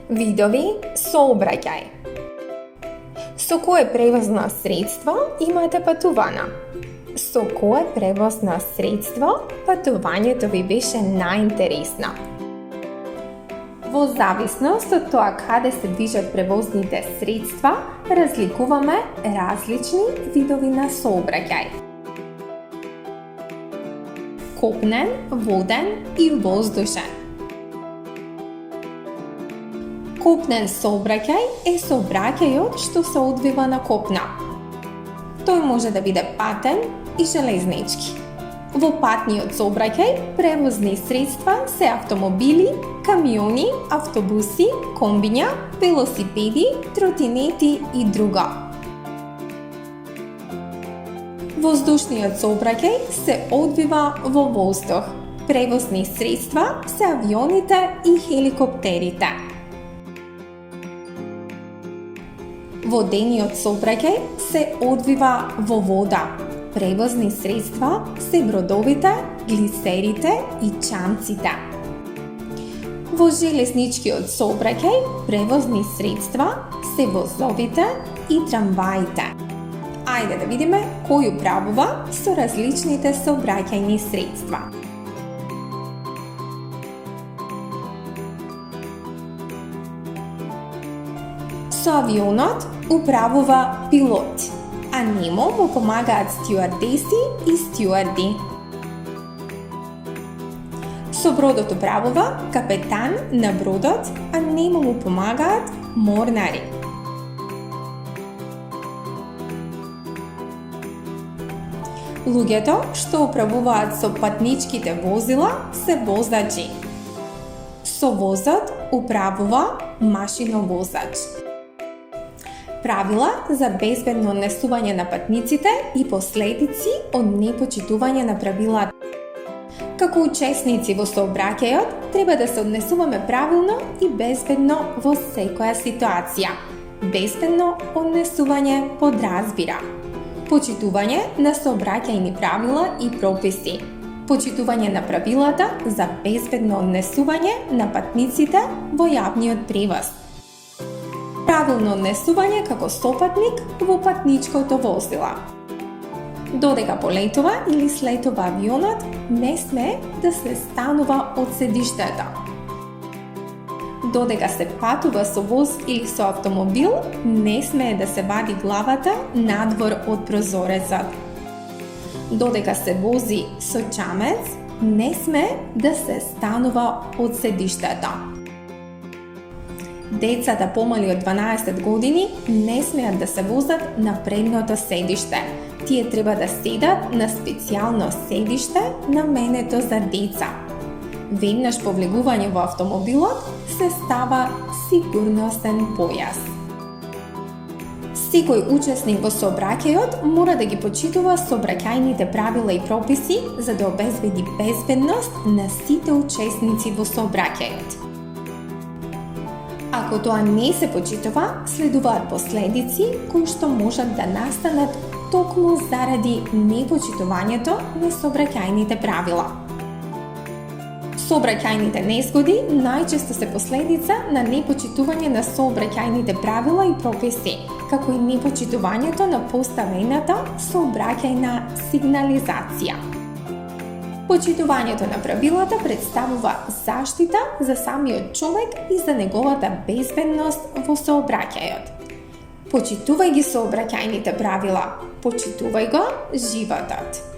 Видови сообраќај. Со кое превозно средство имате патувана? Со кое превозно средство патувањето ви беше најинтересно? Во зависност од тоа каде се движат превозните средства, разликуваме различни видови на сообраќај. Копнен, воден и воздушен. Копнен сообраќај е сообраќајот што се одвива на копна. Тој може да биде патен и железнички. Во патниот сообраќај превозни средства се автомобили, камиони, автобуси, комбиња, велосипеди, тротинети и друго. Воздушниот сообраќај се одвива во воздух. Превозни средства се авионите и хеликоптерите. Водениот сообраќај се одвива во вода. Превозни средства се бродовите, глисерите и чамците. Во железничкиот сообраќај превозни средства се возовите и трамваите. Ајде да видиме кој управува со различните сообраќајни средства. Со авионот управува пилот, а нему му помагаат стюардеси и стюарди. Со бродот управува капетан на бродот, а нему му помагаат морнари. Луѓето што управуваат со патничките возила се возачи. Со возот управува машиновозач. Правила за безбедно однесување на патниците и последици од непочитување на правилата. Како учесници во сообраќајот, треба да се однесуваме правилно и безбедно во секоја ситуација. Безбедно однесување подразбира почитување на сообраќајни правила и прописи, почитување на правилата за безбедно однесување на патниците во јавниот превоз, правилно однесување како сопатник во патничкото возило. Додека полетува или слетува авионот, не смее да се станува од седиштето. Додека се патува со воз или со автомобил, не смее да се вади главата надвор од прозорецот. Додека се вози со чамец, не смее да се станува од седиштето. Децата помали од 12 години не смеат да се возат на предното седиште. Тие треба да седат на специјално седиште наменето за деца. Веднаш по влегување во автомобилот се става сигурносен појас. Секој учесник во сообраќајот мора да ги почитува сообраќајните правила и прописи за да обезбеди безбедност на сите учесници во сообраќајот. Ако тоа не се почитува, следуваат последици кои што можат да настанат токму заради непочитувањето на сообраќајните правила. Сообраќајните незгоди најчесто се последица на непочитување на сообраќајните правила и прописи, како и непочитувањето на поставената сообраќајна сигнализација. Почитувањето на правилата представува заштита за самиот човек и за неговата безбедност во сообраќајот. Почитувај ги сообраќајните правила, почитувај го животот.